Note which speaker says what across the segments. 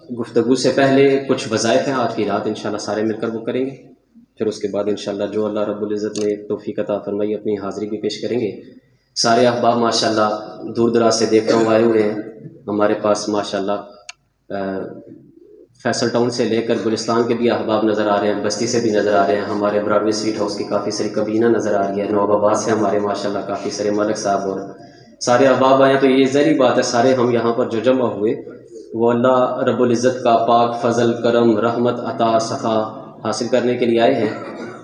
Speaker 1: گفتگو سے پہلے کچھ وظائف ہیں آج کی رات انشاءاللہ سارے مل کر وہ کریں گے، پھر اس کے بعد انشاءاللہ جو اللہ رب العزت نے توفیق عطا فرمائی اپنی حاضری بھی پیش کریں گے۔ سارے احباب ماشاءاللہ دور دراز سے دیکھ کر آئے ہوئے ہیں ہمارے پاس ماشاءاللہ، فیصل ٹاؤن سے لے کر گلستان کے بھی احباب نظر آ رہے ہیں، بستی سے بھی نظر آ رہے ہیں، ہمارے براڈوے سویٹ ہاؤس کی کافی ساری کابینہ نظر آ رہی ہے، نواب آباد سے ہمارے ماشاءاللہ کافی سارے ملک صاحب اور سارے احباب آئے ہیں۔ تو یہ ظاہری بات ہے سارے ہم یہاں پر جو جمع ہوئے وہ اللہ رب العزت کا پاک فضل کرم رحمت عطا سخا حاصل کرنے کے لیے آئے ہیں۔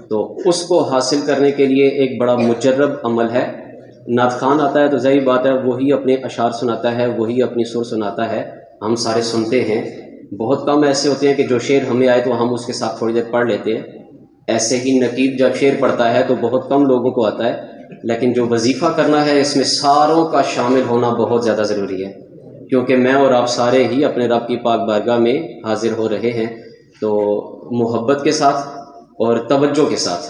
Speaker 1: تو اس کو حاصل کرنے کے لیے ایک بڑا مجرب عمل ہے۔ نعت خوان آتا ہے تو ظاہر بات ہے وہی اپنے اشعار سناتا ہے، وہی اپنی سر سناتا ہے، ہم سارے سنتے ہیں۔ بہت کم ایسے ہوتے ہیں کہ جو شعر ہمیں آئے تو ہم اس کے ساتھ تھوڑی دیر پڑھ لیتے ہیں، ایسے ہی نقیب جب شعر پڑھتا ہے تو بہت کم لوگوں کو آتا ہے، لیکن جو وظیفہ کرنا ہے اس میں ساروں کا شامل ہونا بہت زیادہ ضروری ہے، کیونکہ میں اور آپ سارے ہی اپنے رب کی پاک بارگاہ میں حاضر ہو رہے ہیں۔ تو محبت کے ساتھ اور توجہ کے ساتھ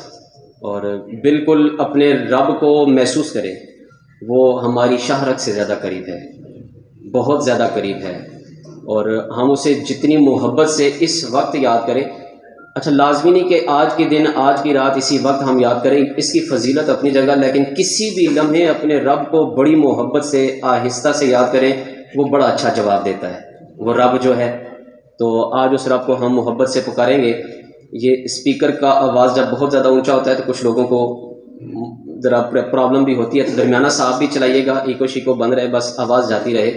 Speaker 1: اور بالکل اپنے رب کو محسوس کریں، وہ ہماری شہرت سے زیادہ قریب ہے، بہت زیادہ قریب ہے، اور ہم اسے جتنی محبت سے اس وقت یاد کریں۔ اچھا لازمی نہیں کہ آج کے دن آج کی رات اسی وقت ہم یاد کریں، اس کی فضیلت اپنی جگہ، لیکن کسی بھی لمحے اپنے رب کو بڑی محبت سے آہستہ سے یاد کریں، وہ بڑا اچھا جواب دیتا ہے وہ رب جو ہے۔ تو آج اس رب کو ہم محبت سے پکاریں گے۔ یہ اسپیکر کا آواز جب بہت زیادہ اونچا ہوتا ہے تو کچھ لوگوں کو ذرا پرابلم بھی ہوتی ہے، تو درمیانہ صاحب بھی چلائیے گا، ایکو شیکو بند رہے، بس آواز جاتی رہے۔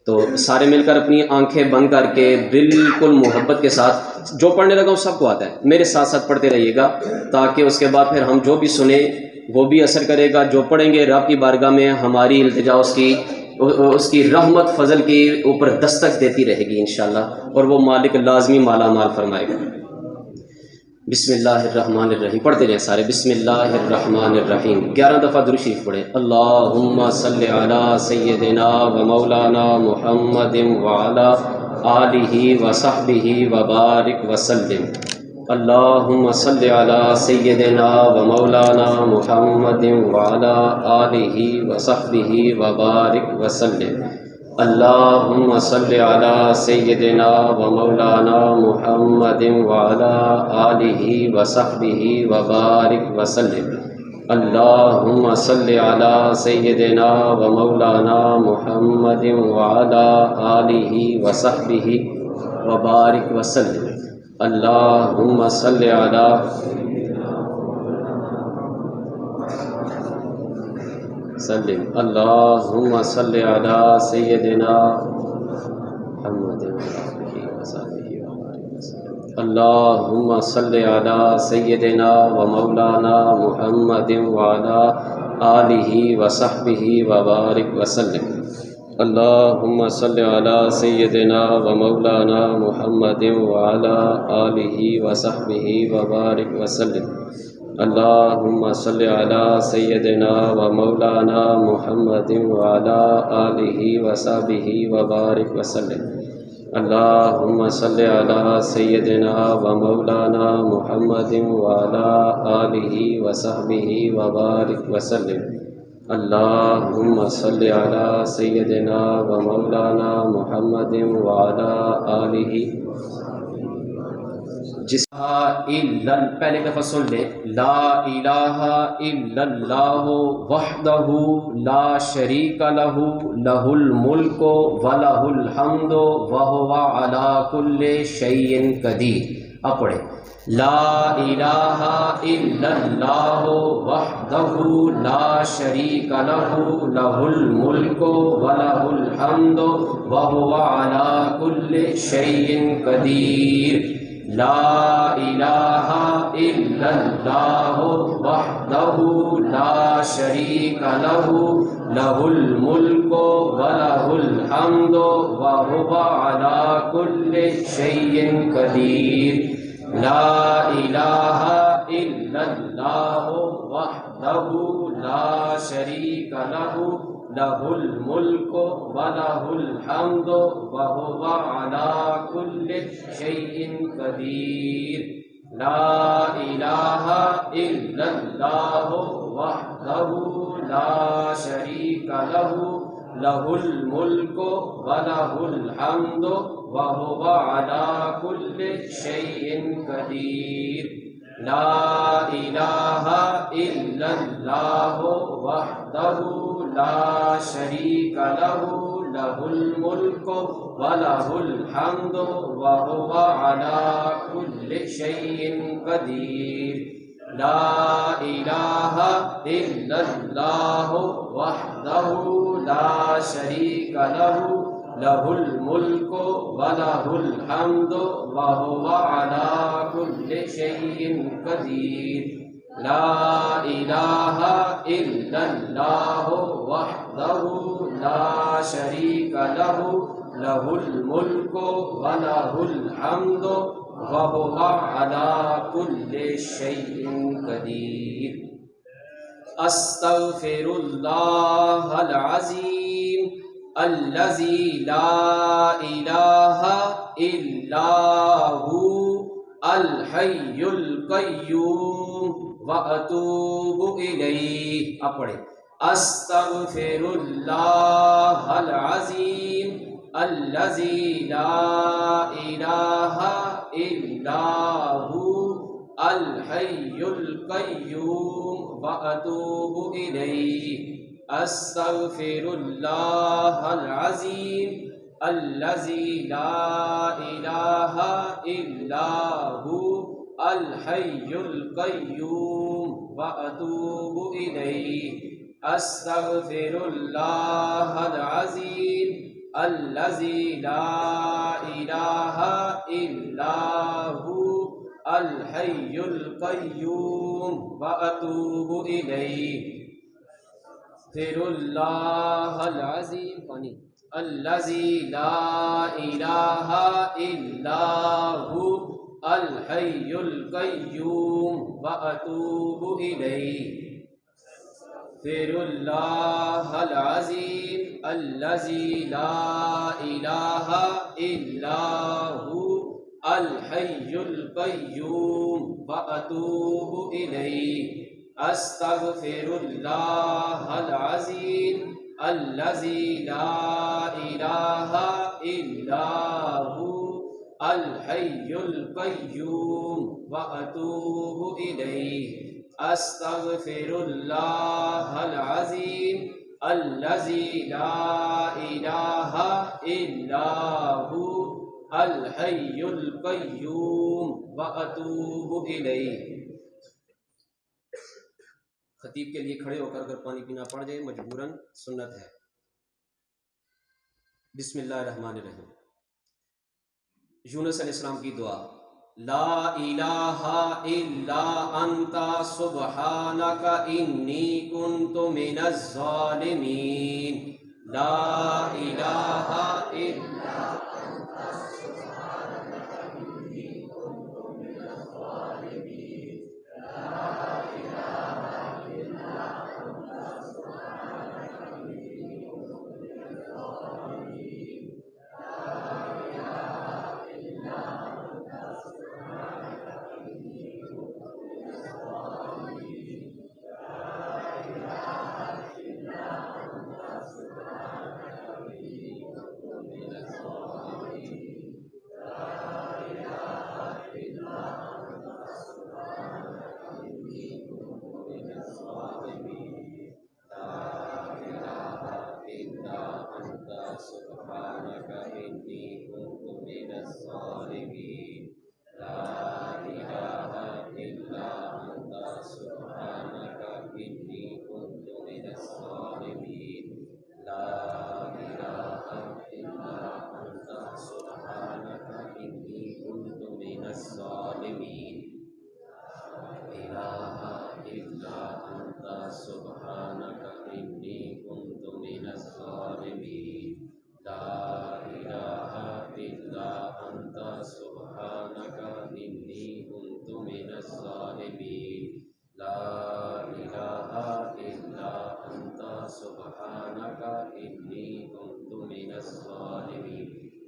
Speaker 1: تو سارے مل کر اپنی آنکھیں بند کر کے بالکل محبت کے ساتھ، جو پڑھنے لگا ہوں سب کو آتا ہے، میرے ساتھ ساتھ پڑھتے رہیے گا، تاکہ اس کے بعد پھر ہم جو بھی سنیں وہ بھی اثر کرے گا۔ جو پڑھیں گے رب کی بارگاہ میں ہماری التجا اس کی رحمت فضل کے اوپر دستک دیتی رہے گی انشاءاللہ، اور وہ مالک لازمی مالا مال فرمائے گا۔ بسم اللہ الرحمن الرحیم پڑھتے جائیں سارے، بسم اللہ الرحمن الرحیم 11 دفعہ درود شریف پڑھیں۔ اللہم صلی علی سیدنا و مولانا محمد وعلی آلہ وصحبہ وبارک وسلم۔ اللہم صلی علی سیدنا و مولانا محمد وعلی آلہ وصحبہ وبارک وسلم۔ اللہم صلی علی سیدنا و مولانا محمد وعلی آلہ وصحبہ وبارک وسلم۔ اللہم صلی علی سیدنا و مولانا محمد وعلی آلہ وصحبہ وبارک وسلم۔ اللہم صلی علی سلم۔ اللہم صلی علی سیدنا محمد اللہم صلی علی سیدنا و مولانا محمد وعلی آلہ وصحبہ وبارک وسلم۔ اللہم صلی علی سیدنا و مولانا محمد وعلی آلہ وصحبہ وبارک وسلم۔ اللہم صلی علی سیدنا و مولانا محمد وعلی آلہ وصحبہ وبارک وسلم۔ اللہم صلی علی سیدنا و مولانا محمد وعلی آلہ وصحبہ وبارک وسلم۔ اللہم صلی علی سیدنا و مولانا محمد وعلی آلہ پہلے دفعہ سن لیں، لا الہ الا اللہ وحدہ لا شریک لہ لہ الملک ولہ الحمد وہو علی کل شیء قدیر۔ اب پڑھیں، لا الہ الا اللہ وحدہ لا شریک لہ لہ الملک ولہ الحمد وہو علی کل شیء قدیر۔ لا الہ الا اللہ وحدہ لا شریک لہ لہ الملک ولہ الحمد وہو علی کل شیء قدیر۔ لا الہ الا اللہ وحدہ لا شریک لہ لہ الملک ولہ الحمد وہو علی کل شیء قدیر۔ لا الہ الا اللہ وحدہ لا شریک لہ لہ الملک ولہ الحمد وہو علی کل شیء قدیر لا الہ الا اللہ وحدہ لا شریک لہ لہ الملک ولہ الحمد وہو علی کل شیء قدیر لا الہ الا اللہ وحدہ لا شریک لہ لہ الملک ولہ الحمد وہو علی کل شیء قدیر لا الہ الا اللہ وحدہ لا شریک لہ لہ الملک ولہ الحمد وہو علی کل شیء قدیر استغفر اللہ العظیم الذی لا الہ الا ہو الحی القیوم واتوب الیہ. اب پڑھیں استغفر اللہ العظیم الذی لا الہ الا ہو الحی القیوم واتوب الیہ. استغفر اللہ العظیم الذی لا الہ الا ہو الحی القیوم واتوب الیہ. استغفر اللہ العظیم الذی لا الہ الا ہو الحی القیوم واتوب الیہ. استغفر اللہ العظیم الذی لا الہ الا ہو الحی القیوم واتوب الیہ. استغفر اللہ العظیم الذی لا الہ الا ہو الحی القیوم واتوب الیہ. استغفر اللہ العظیم الذی لا الہ الا ہو الحی القیوم واتوب الیہ. استغفر اللہ العظیم الذی لا الہ الا ہو الحی القیوم واتوب الیہ. خطیب کے لیے کھڑے ہو کر اگر پانی پینا پڑ جائے مجبوراً سنت ہے. بسم اللہ الرحمن الرحیم. یونس علیہ السلام کی دعا لا الہ الا انت سبحانک انی کنت من الظالمین. لا الہ الا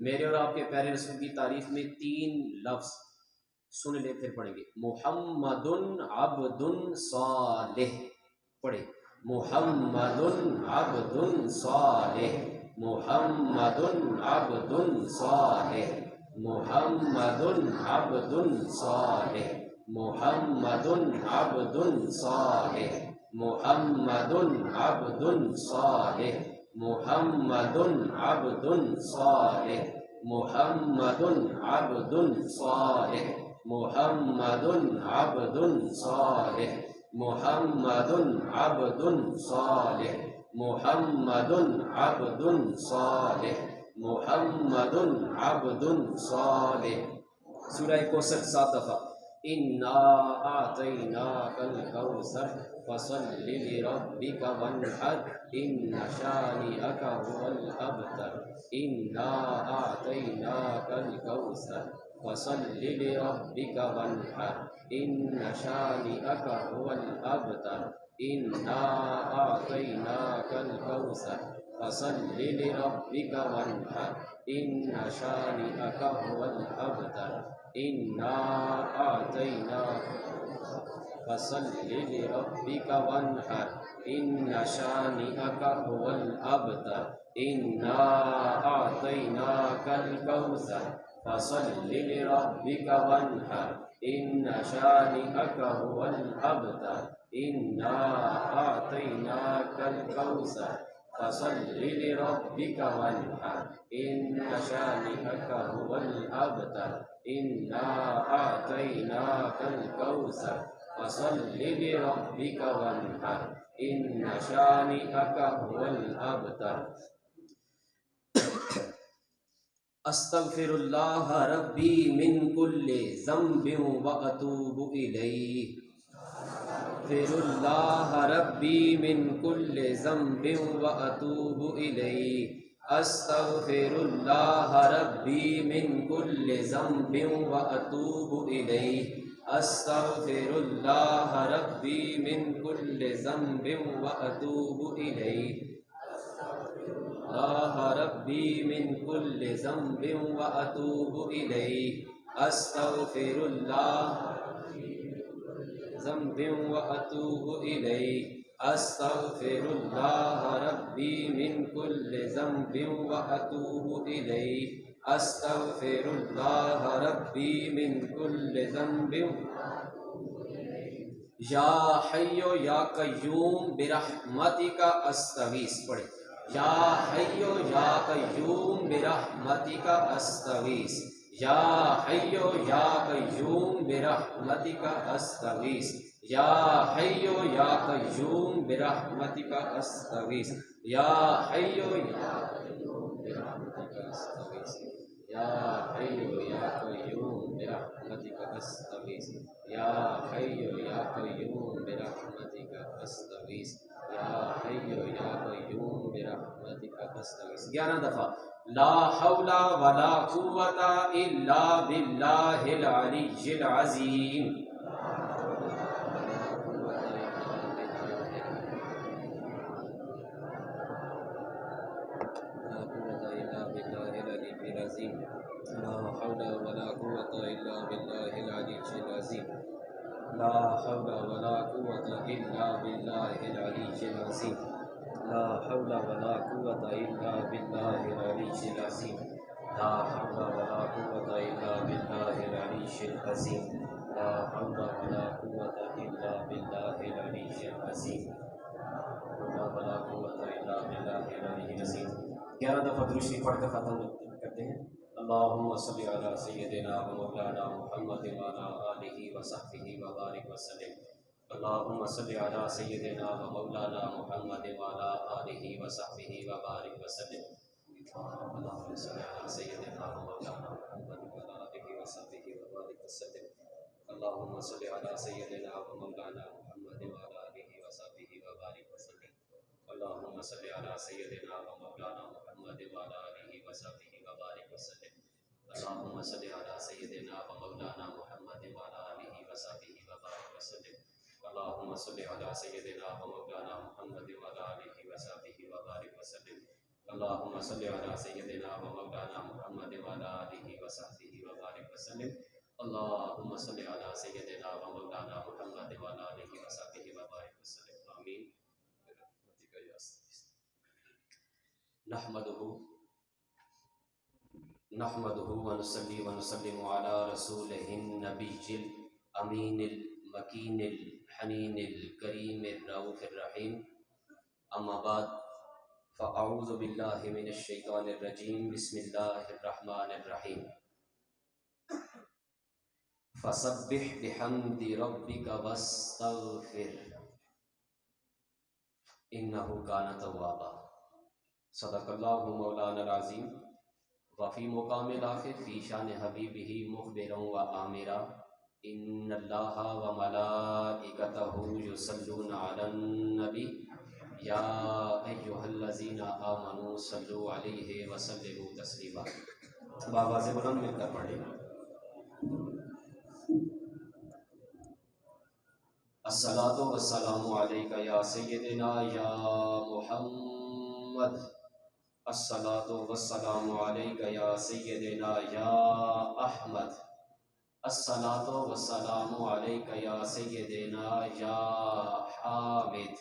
Speaker 1: میرے اور آپ کے پیارے رسول کی تعریف میں 3 لفظ سن لے پھر پڑھیں گے. محمد عبد صالح. پڑھیں محمد عبد صالح محمد عبد صالح محمد عبد صالح محمد عبد صالح محمد عبد صالح محمد عبد صالح محمد عبد صالح محمد عبد صالح محمد عبد صالح محمد عبد صالح محمد عبد صالح. سورہ کوثر 7 دفعہ. انا اعطیناک الکوثر فصل لربک وانحر ان شانئک هو الابتر. انا اعطیناک الکوثر فصل لربک وانحر ان شانئک هو الابتر. انا اعطیناک الکوثر فصل لربک وانحر ان شانئک هو الابتر. انا اعطیناک فصل لربک وانحر ان شانئک هو الابتر. انا اعطیناک الکوثر فصل لربک وانحر ان شانئک هو الابتر. انا اعطیناک الکوثر فصل لربک وانحر ان شانئک هو الابتر. انا اعطیناک الکوثر فصل لربک وانحر ان شانئک هو الابتر. استغفر اللہ ربی من کل ذنب واتوب الیہ. استغفر اللہ ربی من کل ذنب واتوب الیہ. استغفر اللہ ربی من کل ذنب واتوب الیہ. استغفر اللہ ربی من کل ذنب واتوب الیہ. اللہ ربی من کل ذنب واتوب الیہ. استغفر اللہ ذنب واتوب الیہ. استغفر اللہ ربی من کل ذنب واتوب الیہ. استغفر اللہ ربی من کل ذنب. یا حی یا قیوم برحمتک استغیث. پڑھے یا حی یا قیوم برحمتک استغیث. یا حی یا قیوم برحمتک استغیث. یا حی یا قیوم برحمتک استغیث. یا حی یا قیوم برحمتک استغیث. یا حی یا قیوم برحمتک استغیث. یا حی یا قیوم برحمتک استغیث. یا حی یا قیوم برحمتک استغیث. 11 دفعہ. لا حول ولا قوة الا باللہ العلی العظیم. لا حول ولا قوة إلا بالله العلي العظيم. لا حول ولا قوة إلا بالله العلي العظيم. لا حول ولا قوة إلا بالله العلي العظيم. لا حول ولا قوة إلا بالله العلي العظيم. لا حول ولا قوة إلا بالله العلي العظيم. لا ولا قوة إلا بالله العلي العظيم. 11 دفعہ درود شریف پڑھ کر ختم کرتے ہیں. اللہم صلی علی سیدنا و مولانا محمد وعلی آلہ وصحبہ وبارک وسلم. اللہم صلی علی سیدنا و مولانا محمد وعلی آلہ وصحبہ وبارک وسلم. اللہم صلی علی سیدنا و مولانا محمد وعلی آلہ وصحبہ وبارک وسلم. اللہم صلی علی سیدنا و مولانا محمد وعلی آلہ وصحبہ وبارک وسلم. اللہم صلی علی سیدنا و مولانا محمد وعلی آلہ وصحبہ وبارک وسلم. اللہم صلی علی سیدنا و مولانا محمد وعلی آلہ وصحبہ وبارک وسلم. اللہم صلی علی سیدنا و مولانا محمد وعلی آلہ وصحبہ وبارک وسلم. اللہم صلی علی سیدنا و مولانا محمد وعلی آلہ وصحبہ وبارک وسلم. اللہم صلی علی سیدنا و مولانا محمد وعلی آلہ وصحبہ وبارک وسلم. آمین. نحمدہ ونصلی ونسلم علی رسولہ النبی الامین المکین الحنین الکریم الرؤوف الرحیم، اما بعد فاعوذ باللہ من الشیطان الرجیم، بسم اللہ الرحمن الرحیم۔ فسبح بحمد ربک واستغفر انہ کان توابا۔ صدق اللہ مولانا العظیم۔ وفی مقام الآخر فی شان حبیبہ مخبرا و آمرا، ان اللہ و ملائکتہ یصلون علی النبی یا ایہا الذین آمنوا صلوا علیہ وسلموا تسلیما۔ بآواز بلند مل کر پڑھیں۔ الصلاۃ والسلام علیک یا سیدنا یا محمد، الصلاۃ والسلام علیک یا سیدنا یا احمد، الصلاۃ والسلام علیک یا سیدنا یا حامد،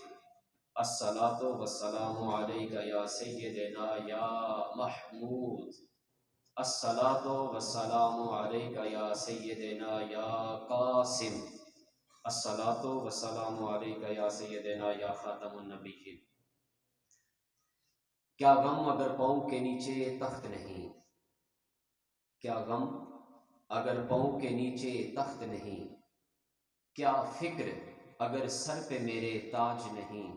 Speaker 1: الصلاۃ والسلام علیک یا سیدنا یا محمود، الصلاۃ والسلام علیک یا سیدنا یا قاسم، الصلاۃ والسلام علیک یا سیدنا یا خاتم النبیین۔ کیا غم اگر پاؤں کے نیچے تخت نہیں، کیا غم اگر پاؤں کے نیچے تخت نہیں، کیا فکر اگر سر پہ میرے تاج نہیں،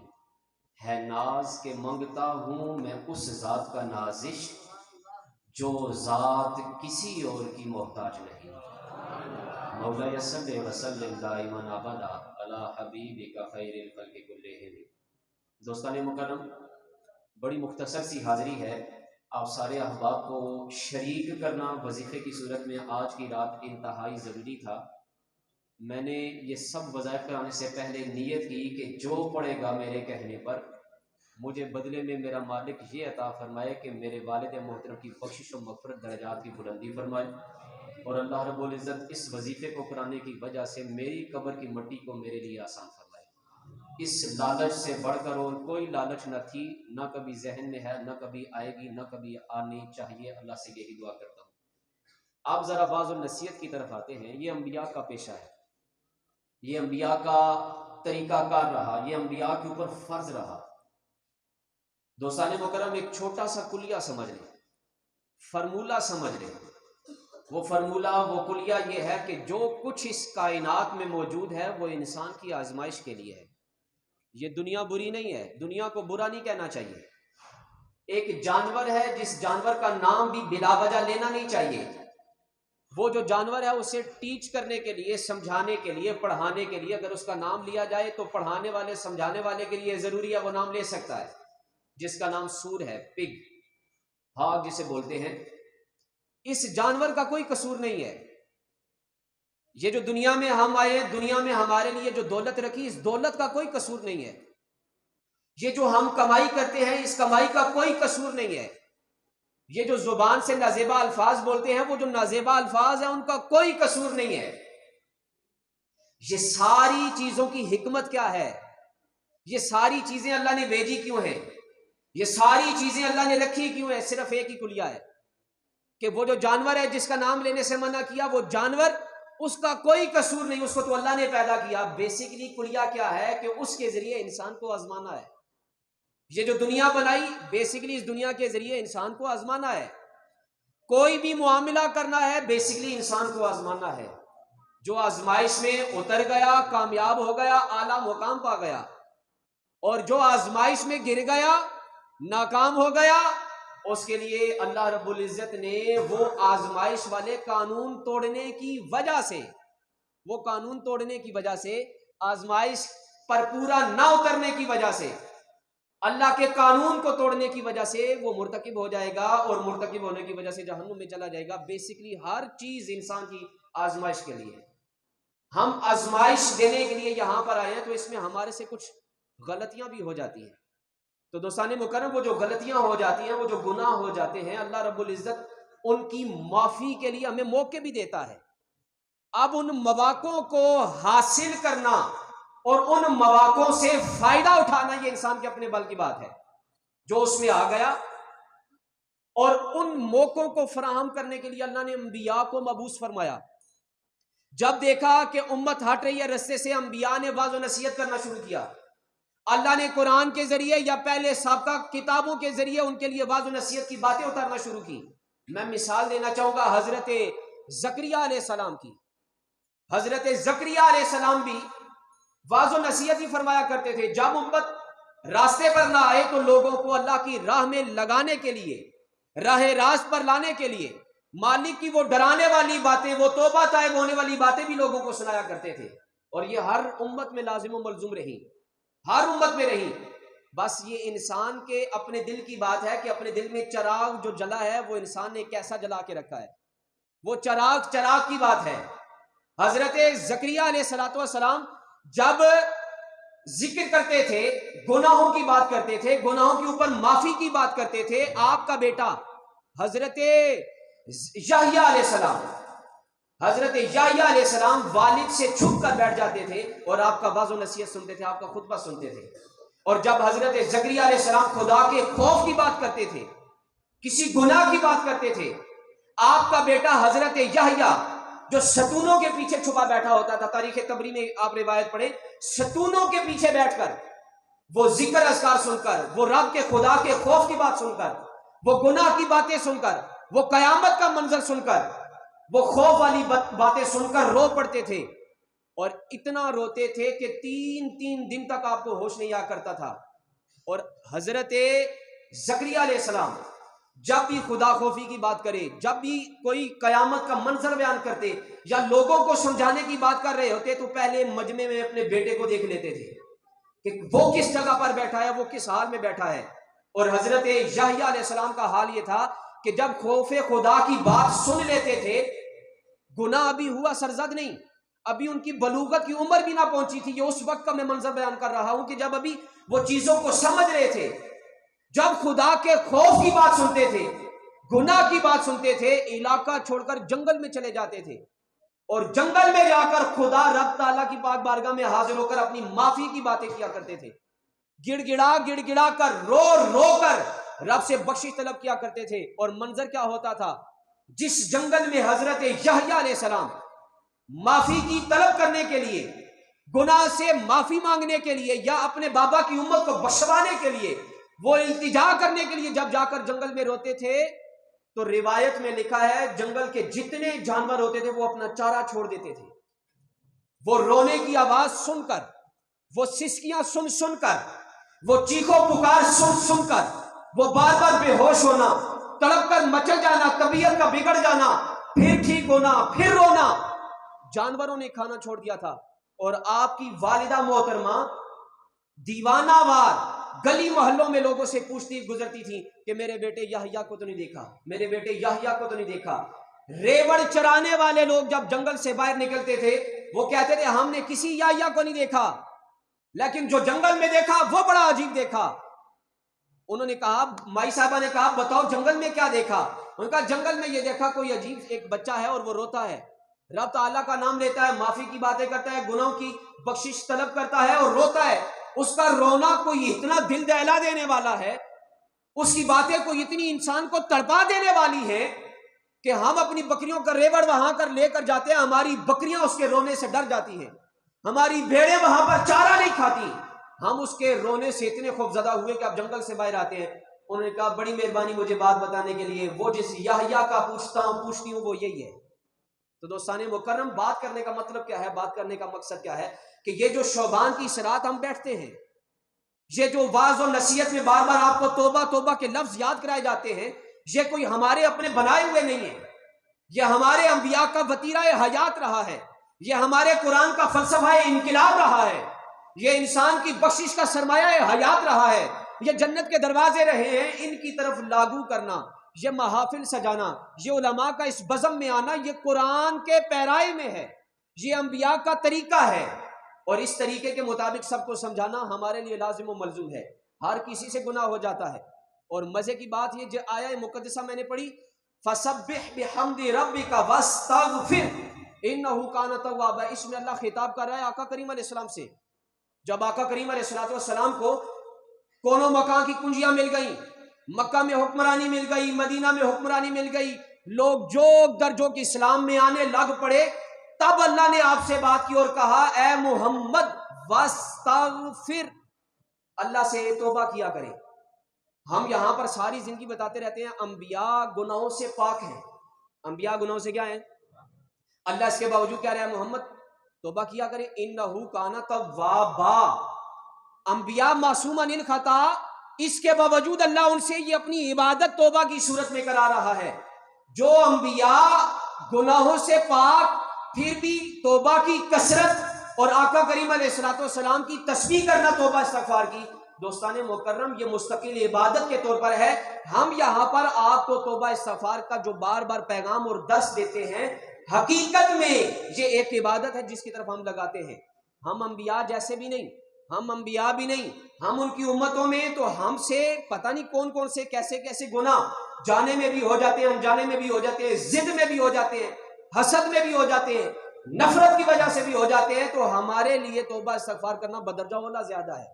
Speaker 1: ہے ناز کے منگتا ہوں میں اس ذات کا نازش جو ذات کسی اور کی محتاج نہیں۔ مولا صلی وسلم دائما ابدا علی حبیبک خیر الخلق کلہم۔ دوستان مکرم، بڑی مختصر سی حاضری ہے، آپ سارے احباب کو شریک کرنا وظیفے کی صورت میں آج کی رات انتہائی ضروری تھا۔ میں نے یہ سب وظائف کرانے سے پہلے نیت کی کہ جو پڑھے گا میرے کہنے پر مجھے بدلے میں میرا مالک یہ عطا فرمائے کہ میرے والد محترم کی بخشش و مغفرت، درجات کی بلندی فرمائے، اور اللہ رب العزت اس وظیفے کو کرانے کی وجہ سے میری قبر کی مٹی کو میرے لیے آسان فرمائے۔ اس لالچ سے بڑھ کر اور کوئی لالچ نہ تھی، نہ کبھی ذہن میں ہے، نہ کبھی آئے گی، نہ کبھی آنی چاہیے۔ اللہ سے یہی دعا کرتا ہوں۔ آپ ذرا بعض النصیحت کی طرف آتے ہیں۔ یہ انبیاء کا پیشہ ہے، یہ انبیاء کا طریقہ کار رہا، یہ انبیاء کے اوپر فرض رہا۔ دوستان مکرم، ایک چھوٹا سا کلیہ سمجھ لیں، فرمولہ سمجھ لیں۔ وہ فرمولہ، وہ کلیہ یہ ہے کہ جو کچھ اس کائنات میں موجود ہے وہ انسان کی آزمائش کے لیے ہے۔ یہ دنیا بری نہیں ہے، دنیا کو برا نہیں کہنا چاہیے۔ ایک جانور ہے جس جانور کا نام بھی بلا وجہ لینا نہیں چاہیے۔ وہ جو جانور ہے اسے ٹیچ کرنے کے لیے، سمجھانے کے لیے، پڑھانے کے لیے اگر اس کا نام لیا جائے تو پڑھانے والے، سمجھانے والے کے لیے ضروری ہے وہ نام لے سکتا ہے۔ جس کا نام سور ہے، پگ، ہاگ جسے بولتے ہیں، اس جانور کا کوئی قصور نہیں ہے۔ یہ جو دنیا میں ہم آئے ہیں، دنیا میں ہمارے لیے جو دولت رکھی، اس دولت کا کوئی قصور نہیں ہے۔ یہ جو ہم کمائی کرتے ہیں، اس کمائی کا کوئی قصور نہیں ہے۔ یہ جو زبان سے نازیبا الفاظ بولتے ہیں، وہ جو نازیبا الفاظ ہیں ان کا کوئی قصور نہیں ہے۔ یہ ساری چیزوں کی حکمت کیا ہے؟ یہ ساری چیزیں اللہ نے بھیجی کیوں ہیں؟ یہ ساری چیزیں اللہ نے رکھی کیوں ہیں؟ صرف ایک ہی کلیہ ہے کہ وہ جو جانور ہے جس کا نام لینے سے منع کیا، وہ جانور، اس کا کوئی قصور نہیں، اس کو تو اللہ نے پیدا کیا۔ بیسیکلی کلیہ کیا ہے کہ اس کے ذریعے انسان کو آزمانا ہے۔ یہ جو دنیا بنائی، بیسیکلی اس دنیا کے ذریعے انسان کو آزمانا ہے۔ کوئی بھی معاملہ کرنا ہے، بیسیکلی انسان کو آزمانا ہے۔ جو آزمائش میں اتر گیا، کامیاب ہو گیا، اعلیٰ مقام پا گیا، اور جو آزمائش میں گر گیا، ناکام ہو گیا، اس کے لیے اللہ رب العزت نے وہ آزمائش والے قانون توڑنے کی وجہ سے، وہ قانون توڑنے کی وجہ سے، آزمائش پر پورا نہ اترنے کی وجہ سے، اللہ کے قانون کو توڑنے کی وجہ سے وہ مرتکب ہو جائے گا، اور مرتکب ہونے کی وجہ سے جہنم میں چلا جائے گا۔ بیسیکلی ہر چیز انسان کی آزمائش کے لیے ہے۔ ہم آزمائش دینے کے لیے یہاں پر آئے ہیں، تو اس میں ہمارے سے کچھ غلطیاں بھی ہو جاتی ہیں۔ تو دوستان مکرم، وہ جو غلطیاں ہو جاتی ہیں، وہ جو گناہ ہو جاتے ہیں، اللہ رب العزت ان کی معافی کے لیے ہمیں موقع بھی دیتا ہے۔ اب ان مواقعوں کو حاصل کرنا اور ان مواقعوں سے فائدہ اٹھانا، یہ انسان کے اپنے بل کی بات ہے۔ جو اس میں آ گیا
Speaker 2: اور ان موقعوں کو فراہم کرنے کے لیے اللہ نے انبیاء کو مبعوث فرمایا. جب دیکھا کہ امت ہٹ رہی ہے رستے سے، انبیاء نے واعظ و نصیحت کرنا شروع کیا. اللہ نے قرآن کے ذریعے یا پہلے سابقہ کتابوں کے ذریعے ان کے لیے واعظ و نصیحت کی باتیں اتارنا شروع کی. میں مثال دینا چاہوں گا حضرت زکریا علیہ السلام کی. حضرت زکریا علیہ السلام بھی واعظ و نصیحت ہی فرمایا کرتے تھے. جب امت راستے پر نہ آئے تو لوگوں کو اللہ کی راہ میں لگانے کے لیے، راہ راست پر لانے کے لیے مالک کی وہ ڈرانے والی باتیں، وہ توبہ طائب ہونے والی باتیں بھی لوگوں کو سنایا کرتے تھے. اور یہ ہر امت میں لازم و ملزوم رہی، ہر امت میں رہی. بس یہ انسان کے اپنے دل کی بات ہے کہ اپنے دل میں چراغ جو جلا ہے وہ انسان نے کیسا جلا کے رکھا ہے، وہ چراغ کی بات ہے. حضرت زکریا علیہ السلام جب ذکر کرتے تھے، گناہوں کی بات کرتے تھے، گناہوں کے اوپر معافی کی بات کرتے تھے، آپ کا بیٹا حضرت یحییٰ علیہ السلام، حضرت یحییٰ علیہ السلام والد سے چھپ کر بیٹھ جاتے تھے اور آپ کا واعظ و نصیحت سنتے تھے، آپ کا خطبہ سنتے تھے. اور جب حضرت زکریا علیہ السلام خدا کے خوف کی بات کرتے تھے، کسی گناہ کی بات کرتے تھے، آپ کا بیٹا حضرت یحییٰ جو ستونوں کے پیچھے چھپا بیٹھا ہوتا تھا، تاریخ طبری میں آپ روایت پڑھیں، ستونوں کے پیچھے بیٹھ کر وہ ذکر اذکار سن کر، وہ رب کے خدا کے خوف کی بات سن کر، وہ گناہ کی باتیں سن کر، وہ قیامت کا منظر سن کر، وہ خوف والی باتیں سن کر رو پڑتے تھے. اور اتنا روتے تھے کہ تین دن تک آپ کو ہوش نہیں آ کرتا تھا. اور حضرت زکریا علیہ السلام جب بھی خدا خوفی کی بات کرے، جب بھی کوئی قیامت کا منظر بیان کرتے یا لوگوں کو سمجھانے کی بات کر رہے ہوتے تو پہلے مجمع میں اپنے بیٹے کو دیکھ لیتے تھے کہ وہ کس جگہ پر بیٹھا ہے، وہ کس حال میں بیٹھا ہے. اور حضرت یحییٰ علیہ السلام کا حال یہ تھا کہ جب خوف خدا کی بات سن لیتے تھے، گناہ ابھی ہوا سرزد نہیں، ابھی ان کی بلوغت کی عمر بھی نہ پہنچی تھی. یہ اس وقت کا میں منظر بیان کر رہا ہوں کہ جب ابھی وہ چیزوں کو سمجھ رہے تھے. جب خدا کے خوف کی بات سنتے تھے، گناہ کی بات سنتے تھے، علاقہ چھوڑ کر جنگل میں چلے جاتے تھے اور جنگل میں جا کر خدا رب تعالیٰ کی پاک بارگاہ میں حاضر ہو کر اپنی معافی کی باتیں کیا کرتے تھے. گڑ گڑا کر، رو کر رب سے بخشش طلب کیا کرتے تھے. اور منظر کیا ہوتا تھا؟ جس جنگل میں حضرت یحییٰ علیہ السلام معافی کی طلب کرنے کے لیے، گناہ سے معافی مانگنے کے لیے یا اپنے بابا کی امت کو بخشوانے کے لیے، وہ التجا کرنے کے لیے جب جا کر جنگل میں روتے تھے تو روایت میں لکھا ہے جنگل کے جتنے جانور ہوتے تھے وہ اپنا چارہ چھوڑ دیتے تھے. وہ رونے کی آواز سن کر، وہ سسکیاں سن کر، وہ چیخو پکار سن کر، وہ بار بار بے ہوش ہونا، تڑپ کر مچل جانا، طبیعت کا بگڑ جانا، پھر ٹھیک ہونا، پھر رونا، جانوروں نے کھانا چھوڑ دیا تھا. اور آپ کی والدہ محترمہ دیوانہ وار گلی محلوں میں لوگوں سے پوچھتی گزرتی تھی کہ میرے بیٹے یحییٰ کو تو نہیں دیکھا، میرے بیٹے یحییٰ کو تو نہیں دیکھا. ریوڑ چرانے والے لوگ جب جنگل سے باہر نکلتے تھے وہ کہتے تھے ہم نے کسی یحییٰ کو نہیں دیکھا، لیکن جو جنگل میں دیکھا وہ بڑا عجیب دیکھا. انہوں نے کہا، مائی صاحبہ نے کہا بتاؤ جنگل میں کیا دیکھا؟ انہوں نے کہا جنگل میں یہ دیکھا کوئی عجیب ایک بچہ ہے اور وہ روتا ہے، رب تعالیٰ کا نام لیتا ہے، معافی کی باتیں کرتا ہے، گناہوں کی بخشش طلب کرتا ہے اور روتا ہے. اس کا رونا کوئی اتنا دل دہلا دینے والا ہے، اس کی باتیں کوئی اتنی انسان کو تڑپا دینے والی ہیں کہ ہم اپنی بکریوں کا ریوڑ وہاں کر لے کر جاتے ہیں، ہماری بکریاں اس کے رونے سے ڈر جاتی ہیں، ہماری بھیڑیں وہاں پر چارہ نہیں کھاتی. ہم اس کے رونے سے اتنے خوفزدہ ہوئے کہ آپ جنگل سے باہر آتے ہیں. انہوں نے کہا بڑی مہربانی مجھے بات بتانے کے لیے، وہ جس یحییٰ کا پوچھتی ہوں وہ یہی ہے. تو دوستان مکرم، بات کرنے کا مطلب کیا ہے؟ بات کرنے کا مقصد کیا ہے کہ یہ جو شوبان کی صراط ہم بیٹھتے ہیں، یہ جو واعظ و نصیحت میں بار بار آپ کو توبہ توبہ کے لفظ یاد کرائے جاتے ہیں، یہ کوئی ہمارے اپنے بنائے ہوئے نہیں ہیں، یہ ہمارے انبیاء کا وتیرہ حیات رہا ہے، یہ ہمارے قرآن کا فلسفہ انقلاب رہا ہے، یہ انسان کی بخشش کا سرمایہ حیات رہا ہے، یہ جنت کے دروازے رہے ہیں. ان کی طرف لاگو کرنا، یہ محافل سجانا، یہ علماء کا اس بزم میں آنا، یہ قرآن کے پیرائے میں ہے، یہ انبیاء کا طریقہ ہے. اور اس طریقے کے مطابق سب کو سمجھانا ہمارے لیے لازم و ملزوم ہے. ہر کسی سے گناہ ہو جاتا ہے. اور مزے کی بات یہ جو آیہ مقدسہ میں نے پڑھی، فَسَبِّحْ بِحَمْدِ رَبِّكَ وَاسْتَغْفِرْ إِنَّهُ كَانَ تَوَّابًا. اس میں اللہ خطاب کر رہا ہے آقا کریم علیہ السلام سے. جب آقا کریم علیہ السلام کو کونوں مکان کی کنجیاں مل گئیں، مکہ میں حکمرانی مل گئی، مدینہ میں حکمرانی مل گئی، لوگ جو درجوں کے اسلام میں آنے لگ پڑے، تب اللہ نے آپ سے بات کی اور کہا اے محمد واستغفر، اللہ سے توبہ کیا کریں۔ ہم یہاں پر ساری زندگی بتاتے رہتے ہیں انبیاء گناہوں سے پاک ہیں، انبیاء گناہوں سے کیا ہیں؟ اللہ اس کے باوجود کہہ رہا ہے محمد توبہ کیا کریں، انہو کان توابا، انبیاء معصوم عن الخطا، اس کے باوجود اللہ ان سے یہ اپنی عبادت توبہ کی صورت میں کرا رہا ہے۔ جو انبیاء گناہوں سے پاک پھر بھی توبہ کی کثرت اور آقا کریم علیہ الصلوۃ والسلام کی تسبیح کرنا توبہ استغفار کی، دوستان مکرم یہ مستقل عبادت کے طور پر ہے۔ ہم یہاں پر آپ کو توبہ استغفار کا جو بار بار پیغام اور درس دیتے ہیں، حقیقت میں یہ ایک عبادت ہے جس کی طرف ہم لگاتے ہیں۔ ہم انبیاء جیسے بھی نہیں، ہم انبیاء بھی نہیں، ہم ان کی امتوں میں تو ہم سے پتہ نہیں کون کون سے کیسے کیسے گناہ جانے میں بھی ہو جاتے ہیں، انجانے میں بھی ہو جاتے ہیں، ضد میں بھی ہو جاتے ہیں، حسد میں بھی ہو جاتے ہیں، نفرت کی وجہ سے بھی ہو جاتے ہیں۔ تو ہمارے لیے توبہ استغفار کرنا بدرجہ اولا زیادہ ہے۔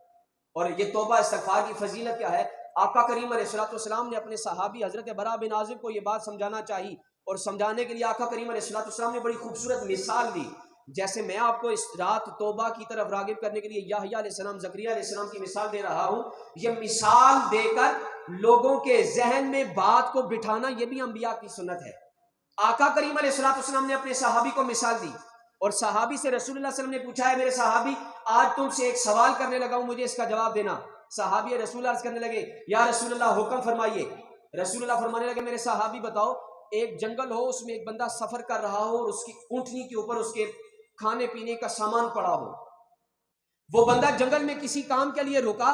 Speaker 2: اور یہ توبہ استغفار کی فضیلت کیا ہے؟ آقا کریم علیہ الصلوۃ والسلام نے اپنے صحابی حضرت برا بن عازب کو یہ بات سمجھانا چاہی، اور سمجھانے کے لیے آقا کریم علیہ الصلوۃ والسلام نے بڑی خوبصورت مثال دی۔ جیسے میں آپ کو اس رات توبہ کی طرف راغب کرنے کے لیے یحییٰ علیہ السلام، زکریا علیہ السلام کی مثال دے رہا ہوں، یہ مثال دے کر لوگوں کے ذہن میں بات کو بٹھانا یہ بھی انبیاء کی سنت ہے۔ آقا کریم علیہ الصلوۃ والسلام نے اپنے صحابی کو مثال دی، اور صحابی سے رسول اللہ صلی اللہ علیہ وسلم نے پوچھا ہے میرے صحابی آج تم سے ایک سوال کرنے لگا ہوں، مجھے اس کا جواب دینا۔ صحابی رسول اللہ عرض کرنے لگے یا رسول اللہ حکم فرمائیے۔ رسول اللہ فرمانے لگے میرے صحابی بتاؤ، ایک جنگل ہو، اس میں ایک بندہ سفر کر رہا ہو اور اس کی اونٹنی کے اوپر اس کے کھانے پینے کا سامان پڑا ہو، وہ بندہ جنگل میں کسی کام کے لیے رکا،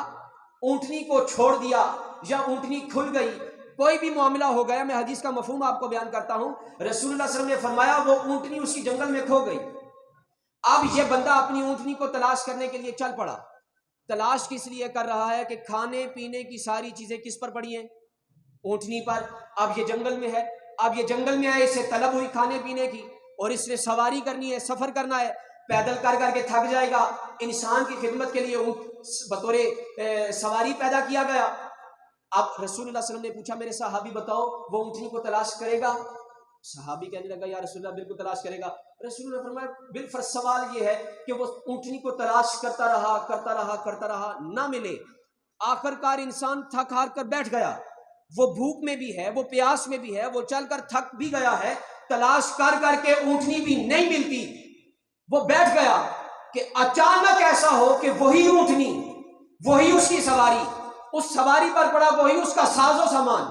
Speaker 2: اونٹنی کو چھوڑ دیا یا اونٹنی کھل گئی، کوئی بھی معاملہ ہو گیا، میں حدیث کا مفہوم آپ کو بیان کرتا ہوں، رسول اللہ صلی اللہ علیہ وسلم نے فرمایا وہ اونٹنی اس کی جنگل میں کھو گئی۔ اب یہ بندہ اپنی اونٹنی کو تلاش کرنے کے لیے چل پڑا۔ تلاش کس لیے کر رہا ہے کہ کھانے پینے کی ساری چیزیں کس پر پڑی ہیں؟ اونٹنی پر۔ اب یہ جنگل میں ہے، اب یہ جنگل میں ہے، اسے طلب ہوئی کھانے پینے کی، اور اس نے سواری کرنی ہے، سفر کرنا ہے، پیدل کر کر کے تھک جائے گا۔ انسان کی خدمت کے لیے اونٹ بطور سواری پیدا کیا گیا۔ اب رسول اللہ صلی اللہ علیہ وسلم نے پوچھا میرے صحابی بتاؤ وہ اونٹنی کو تلاش کرے گا؟ صحابی کہنے لگا یا رسول اللہ بالکل تلاش کرے گا۔ رسول اللہ نے فرمایا بالفرض سوال یہ ہے کہ وہ اونٹنی کو تلاش کرتا رہا نہ ملے، آخر کار انسان تھک ہار کر بیٹھ گیا، وہ بھوک میں بھی ہے، وہ پیاس میں بھی ہے، وہ چل کر تھک بھی گیا ہے، تلاش کر کر کے اونٹنی بھی نہیں ملتی، وہ بیٹھ گیا کہ اچانک ایسا ہو کہ وہی اونٹنی، وہی اس کی سواری، اس سواری پر پڑا وہی اس کا ساز و سامان،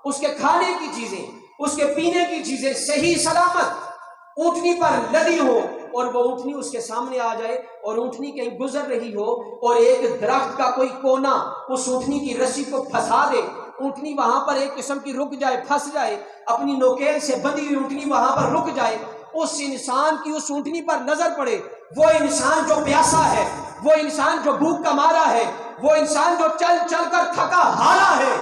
Speaker 2: اس کے کھانے کی چیزیں، اس کے پینے کی چیزیں صحیح سلامت اونٹنی پر لدی ہو، اور وہ اونٹنی اس کے سامنے آ جائے، اور اونٹنی کہیں گزر رہی ہو اور ایک درخت کا کوئی کونا اس اونٹنی کی رسی کو پھنسا دے، اونٹنی وہاں پر ایک قسم کی رک جائے، پھنس جائے، اپنی نوکیل سے بندھی ہوئی اونٹنی وہاں پر رک جائے، اس انسان کی اس اونٹنی پر نظر پڑے، وہ انسان جو پیاسا ہے، وہ انسان جو بھوک کا مارا ہے، وہ انسان جو چل چل کر تھکا ہارا ہے،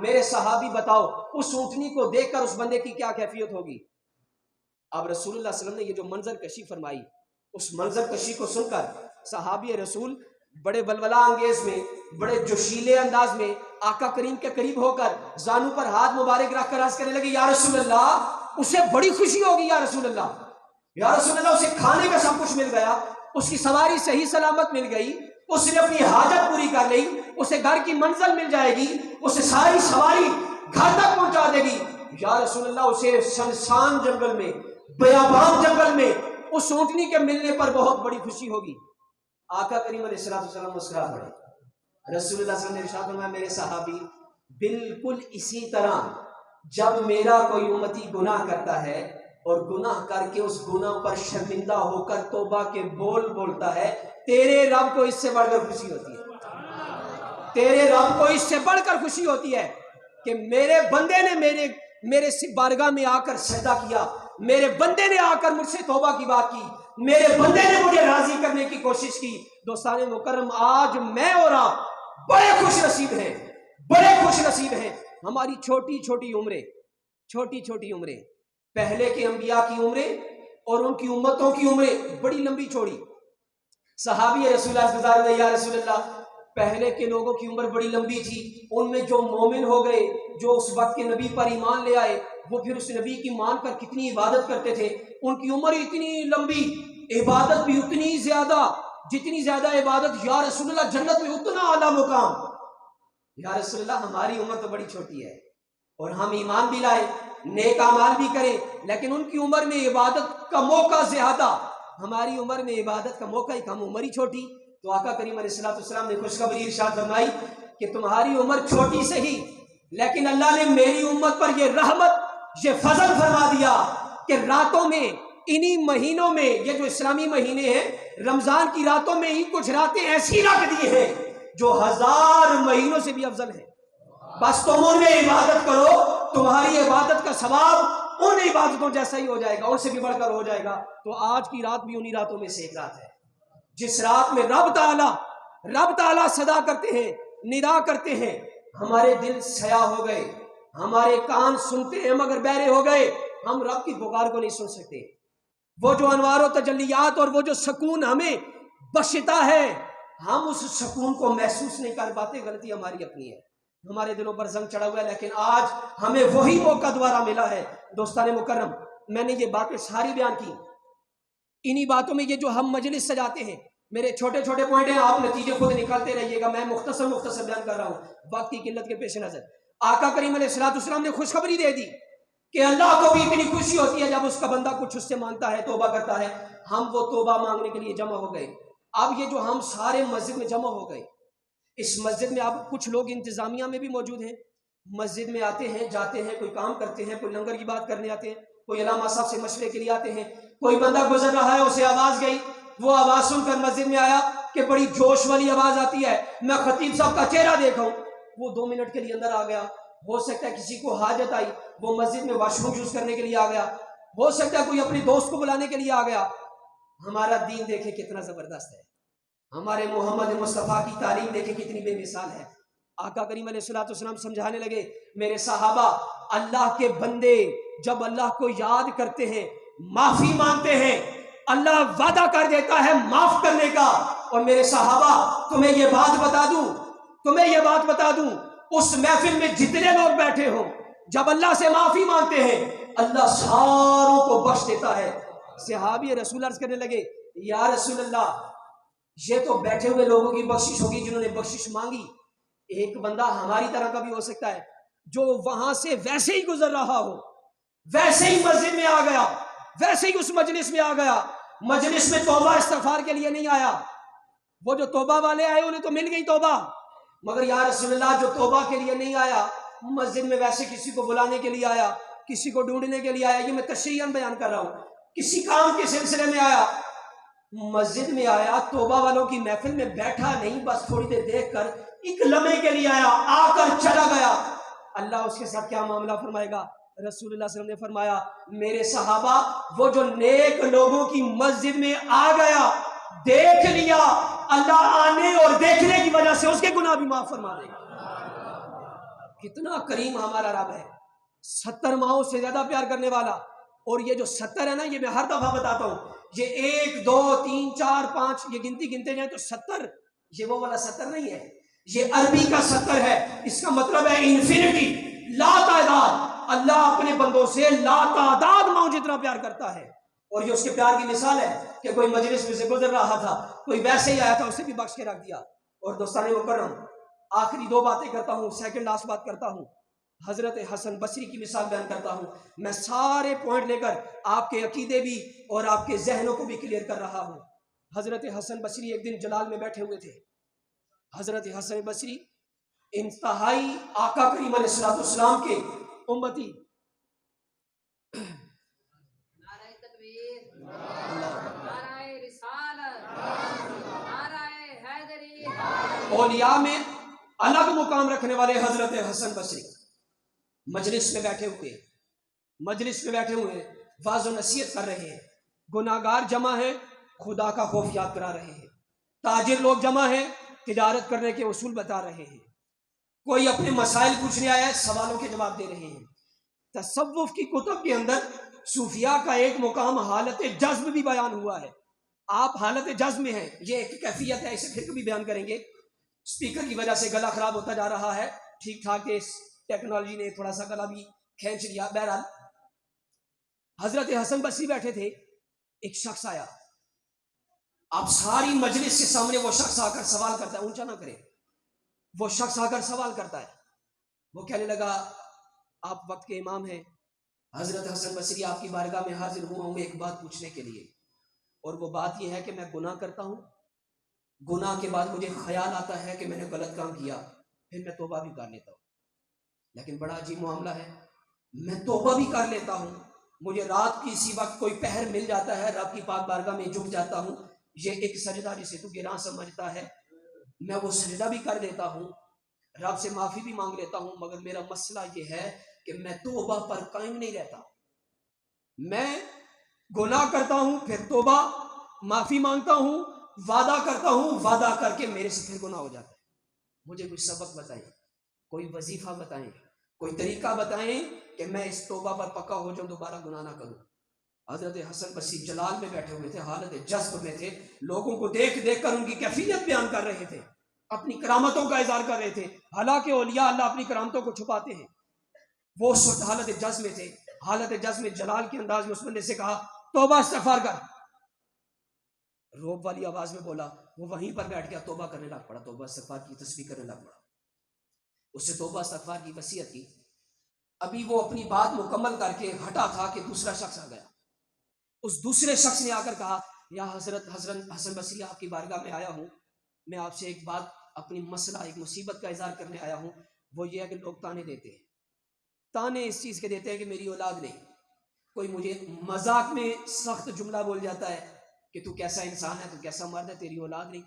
Speaker 2: میرے صحابی بتاؤ اس اونٹنی کو دیکھ کر اس بندے کی کیا کیفیت ہوگی؟ اب رسول اللہ صلی اللہ علیہ وسلم نے یہ جو منظر کشی فرمائی، اس منظر کشی کو سن کر صحابی رسول بڑے بلبلا انگیز میں، بڑے جوشیلے انداز میں آقا کریم کے قریب ہو کر زانو پر ہاتھ مبارک رکھ کر عرض کرنے لگے یا رسول اللہ اسے بڑی خوشی ہوگی، یا رسول اللہ اسے کھانے کا سب کچھ مل گیا، اس کی سواری صحیح سلامت مل گئی، اس نے اپنی حاجت پوری کر لی، اسے گھر کی منزل مل جائے گی، اسے ساری سواری گھر تک پہنچا دے گی، یا رسول اللہ اسے سنسان جنگل میں، بیابان جنگل میں اس اونٹنی کے ملنے پر بہت بڑی خوشی ہوگی۔ آقا کریم علیہ السلام مسکرا پڑے۔ رسول اللہ صلی اللہ علیہ وسلم نے ارشاد فرمایا میرے صحابی بالکل اسی طرح جب میرا کوئی امتی گناہ کرتا ہے اور گناہ کر کے اس گناہ پر شرمندہ ہو کر توبہ کے بول بولتا ہے، تیرے رب کو اس سے بڑھ کر خوشی ہوتی ہے، تیرے رب کو اس سے بڑھ کر خوشی ہوتی ہے کہ میرے بندے نے میرے بارگاہ میں آ کر سجدہ کیا، میرے بندے نے آ کر مجھ سے توبہ کی بات کی، میرے بندے نے مجھے راضی کرنے کی کوشش کی۔ دوستان مکرم آج میں اور آپ بڑے خوش نصیب ہیں، بڑے خوش نصیب ہیں، ہماری چھوٹی چھوٹی عمریں، پہلے کے انبیاء کی عمریں اور ان کی امتوں کی عمریں بڑی لمبی چوڑی۔ صحابی رسول اللہ گزار گئے یا رسول اللہ پہلے کے لوگوں کی عمر بڑی لمبی تھی، ان میں جو مومن ہو گئے، جو اس وقت کے نبی پر ایمان لے آئے، وہ پھر اس نبی کی مان کر کتنی عبادت کرتے تھے، ان کی عمر اتنی لمبی، عبادت بھی اتنی زیادہ، جتنی زیادہ عبادت یا رسول اللہ جنت میں اتنا اعلیٰ مقام۔ یا رسول اللہ ہماری عمر تو بڑی چھوٹی ہے اور ہم ایمان بھی لائے، نیک اعمال بھی کریں، لیکن ان کی عمر میں عبادت کا موقع زیادہ، ہماری عمر میں عبادت کا موقع ہی کم، عمر ہی چھوٹی۔ تو آقا کریم علیہ الصلوۃ والسلام نے خوشخبری ارشاد فرمائی کہ تمہاری عمر چھوٹی صحیح، لیکن اللہ نے میری امت پر یہ رحمت، یہ فضل فرما دیا کہ راتوں میں، انہی مہینوں میں، یہ جو اسلامی مہینے ہیں، رمضان کی راتوں میں ہی کچھ راتیں ایسی رکھ دی ہیں جو 1000 مہینوں سے بھی افضل ہیں۔ بس تم ان میں عبادت کرو، تمہاری عبادت کا ثواب ان عبادتوں جیسا ہی ہو جائے گا، ان سے بھی بڑھ کر ہو جائے گا۔ تو آج کی رات بھی انہی راتوں میں سے ایک رات ہے، جس رات میں رب تعالیٰ صدا کرتے ہیں، ندا کرتے ہیں، ہمارے دل سیاہ ہو گئے، ہمارے کان سنتے ہیں مگر بہرے ہو گئے، ہم رب کی پکار کو نہیں سن سکتے۔ وہ جو انوار و تجلیات اور وہ جو سکون ہمیں بخشتا ہے، ہم اس سکون کو محسوس نہیں کر پاتے، غلطی ہماری اپنی ہے، ہمارے دلوں پر زنگ چڑھا ہوا ہے۔ لیکن آج ہمیں وہی موقع دوبارہ ملا ہے۔ دوستان مکرم، میں نے یہ باتیں ساری بیان کی، انہی باتوں میں یہ جو ہم مجلس سجاتے ہیں، میرے چھوٹے چھوٹے پوائنٹ ہیں، آپ نتیجے خود نکالتے رہیے گا، میں مختصر بیان کر رہا ہوں وقت کی قلت کے پیش نظر۔ آقا کریم علیہ الصلوۃ والسلام نے خوشخبری دے دی کہ اللہ کو بھی اتنی خوشی ہوتی ہے جب اس کا بندہ کچھ اس سے مانگتا ہے، توبہ کرتا ہے۔ ہم وہ توبہ مانگنے کے لیے جمع ہو گئے۔ اب یہ جو ہم سارے مسجد میں جمع ہو گئے، اس مسجد میں اب کچھ لوگ انتظامیہ میں بھی موجود ہیں، مسجد میں آتے ہیں، جاتے ہیں، کوئی کام کرتے ہیں، کوئی لنگر کی بات کرنے آتے ہیں، کوئی علامہ صاحب سے مشورے کے لیے آتے ہیں، کوئی بندہ گزر رہا ہے، اسے آواز گئی، وہ آواز سن کر مسجد میں آیا کہ بڑی جوش والی آواز آتی ہے، میں خطیب صاحب کا چہرہ دیکھا ہوں، وہ 2 منٹ کے لیے اندر آ گیا۔ ہو سکتا ہے کسی کو حاجت آئی، وہ مسجد میں واش روم یوز کرنے کے لیے آ گیا، ہو سکتا ہے کوئی اپنے دوست کو بلانے کے لیے آ گیا۔ ہمارا دین دیکھے کتنا زبردست ہے، ہمارے محمد مصطفیٰ کی تعلیم دیکھے کتنی بے مثال ہے۔ آقا کریم علیہ الصلوۃ والسلام سمجھانے لگے، میرے صحابہ، اللہ کے بندے جب اللہ کو یاد کرتے ہیں، معافی مانگتے ہیں، اللہ وعدہ کر دیتا ہے معاف کرنے کا۔ اور میرے صحابہ، تمہیں یہ بات بتا دوں، اس محفل میں جتنے لوگ بیٹھے ہوں، جب اللہ سے معافی مانگتے ہیں، اللہ ساروں کو بخش دیتا ہے۔ صحابی رسول عرض کرنے لگے، یا رسول اللہ، یہ تو بیٹھے ہوئے لوگوں کی بخشش ہوگی جنہوں نے بخشش مانگی، ایک بندہ ہماری طرح کا بھی ہو سکتا ہے جو وہاں سے ویسے ہی گزر رہا ہو، ویسے ہی مسجد میں آ گیا، ویسے ہی اس مجلس میں آ گیا، مجلس میں توبہ استغفار کے لیے نہیں آیا۔ وہ جو توبہ والے آئے انہیں تو مل گئی توبہ، مگر یا رسول اللہ جو توبہ کے لیے نہیں آیا، مسجد میں ویسے کسی کو بلانے کے لیے آیا، کسی کو ڈھونڈنے کے لیے آیا، یہ میں تشریحاً بیان کر رہا ہوں، کسی کام کے سلسلے میں آیا، مسجد میں آیا، توبہ والوں کی محفل میں بیٹھا نہیں، بس تھوڑی دیر دیکھ کر ایک لمحے کے لیے آیا، آ کر چلا گیا، اللہ اس کے ساتھ کیا معاملہ فرمائے گا؟ رسول اللہ صلی اللہ علیہ وسلم نے فرمایا، میرے صحابہ، وہ جو نیک لوگوں کی مسجد میں آ گیا، دیکھ لیا، اللہ آنے اور دیکھنے کی وجہ سے اس کے گناہ بھی معاف فرما دے گا۔ کتنا کریم ہمارا رب ہے، 70 ماہوں سے زیادہ پیار کرنے والا۔ اور یہ جو 70 ہے نا، یہ میں ہر دفعہ بتاتا ہوں، یہ 1 2 3 4 5 یہ گنتی گنتے جائیں تو 70، یہ وہ والا 70 نہیں ہے، یہ عربی کا 70 ہے، اس کا مطلب ہے انفینٹی، لا تعداد۔ اللہ اپنے بندوں سے لا تعداد ماؤں جتنا پیار کرتا ہے، اور یہ اس کے پیار کی مثال ہے کہ کوئی مجلس میں سے گزر رہا تھا، کوئی ویسے ہی آیا تھا، اسے بھی بخش کے رکھ دیا۔ اور دوستان مکرم، آخری 2 باتیں کرتا ہوں، سیکنڈ لاسٹ بات کرتا ہوں، حضرت حسن بصری کی مثال بیان کرتا ہوں۔ میں سارے پوائنٹ لے کر آپ کے عقیدے بھی اور آپ کے ذہنوں کو بھی کلیئر کر رہا ہوں۔ حضرت حسن بصری ایک دن جلال میں بیٹھے ہوئے تھے۔ حضرت حسن بصری انتہائی آقا کریم علیہ الصلوۃ والسلام کے امتی،
Speaker 3: نعرہ تکبیر، نعرہ رسالت، نعرہ حیدری،
Speaker 2: اولیاء میں الگ مقام رکھنے والے حضرت حسن بصری مجلس میں بیٹھے ہوئے واعظ و نصیحت کر رہے ہیں، گناہگار جمع ہیں، خدا کا خوف یاد کرا رہے ہیں، تاجر لوگ جمع ہیں، تجارت کرنے کے اصول بتا رہے ہیں، کوئی اپنے مسائل پوچھنے آیا ہے، سوالوں کے جواب دے رہے ہیں۔ تصوف کی کتب کے اندر صوفیاء کا ایک مقام حالت جذب بھی بیان ہوا ہے، آپ حالت جذب میں ہیں، یہ ایک کیفیت ہے، اسے پھر کبھی بیان کریں گے۔ اسپیکر کی وجہ سے گلا خراب ہوتا جا رہا ہے، ٹھیک ٹھاک ہے، ٹیکنالوجی نے تھوڑا سا گلا بھی کھینچ لیا. بہرحال حضرت حسن بصری بیٹھے تھے، ایک شخص آیا. آپ ساری مجلس کے سامنے وہ شخص آ کر سوال کرتا ہے، اونچا نہ کرے، وہ شخص آ کر سوال کرتا ہے. وہ کہنے لگا آپ وقت کے امام ہیں، حضرت حسن بصری آپ کی بارگاہ میں حاضر ہوا ہوں ایک بات پوچھنے کے لیے، اور وہ بات یہ ہے کہ میں گناہ کرتا ہوں، گناہ کے بعد مجھے خیال آتا ہے کہ میں نے غلط کام کیا، پھر میں توبہ بھی کر لیتا ہوں، لیکن بڑا عجیب معاملہ ہے، میں توبہ بھی کر لیتا ہوں، مجھے رات کی اسی وقت کوئی پہر مل جاتا ہے، رب کی پاک بارگاہ میں جھک جاتا ہوں، یہ ایک سجدہ جسے تو گراں سمجھتا ہے، میں وہ سجدہ بھی کر دیتا ہوں، رب سے معافی بھی مانگ لیتا ہوں، مگر میرا مسئلہ یہ ہے کہ میں توبہ پر قائم نہیں رہتا. میں گناہ کرتا ہوں، پھر توبہ، معافی مانگتا ہوں، وعدہ کرتا ہوں، وعدہ کر کے میرے سے پھر گناہ ہو جاتا ہے. مجھے کوئی سبق بتائیں، کوئی وظیفہ بتائیں، کوئی طریقہ بتائیں کہ میں اس توبہ پر پکا ہو جاؤں، دوبارہ گناہ نہ کروں. حضرت حسن بصری جلال میں بیٹھے ہوئے تھے، حالت جذب میں تھے، لوگوں کو دیکھ دیکھ کر ان کی کیفیت بیان کر رہے تھے، اپنی کرامتوں کا اظہار کر رہے تھے. حالانکہ اولیاء اللہ اپنی کرامتوں کو چھپاتے ہیں. وہ اس وقت حالت جذب میں تھے، حالت جذب میں جلال کے انداز میں اس بندے سے کہا توبہ استغفار کر. روب والی آواز میں بولا، وہ وہیں پر بیٹھ گیا، توبہ کرنے لگ پڑا، توبہ استغفار کی تسبیح کرنے لگ پڑا. اس سے توبہ استغفار کی وصیت کی. ابھی وہ اپنی بات مکمل کر کے ہٹا تھا کہ دوسرا شخص آ گیا. اس دوسرے شخص نے آ کر کہا یا حضرت حسن بصری آپ کی بارگاہ میں آیا ہوں، میں آپ سے ایک بات، اپنی مسئلہ، ایک مصیبت کا اظہار کرنے آیا ہوں. وہ یہ ہے کہ لوگ تانے دیتے ہیں، تانے اس چیز کے دیتے ہیں کہ میری اولاد نہیں. کوئی مجھے مذاق میں سخت جملہ بول جاتا ہے کہ تو کیسا انسان ہے، تو کیسا مرد ہے، تیری اولاد نہیں.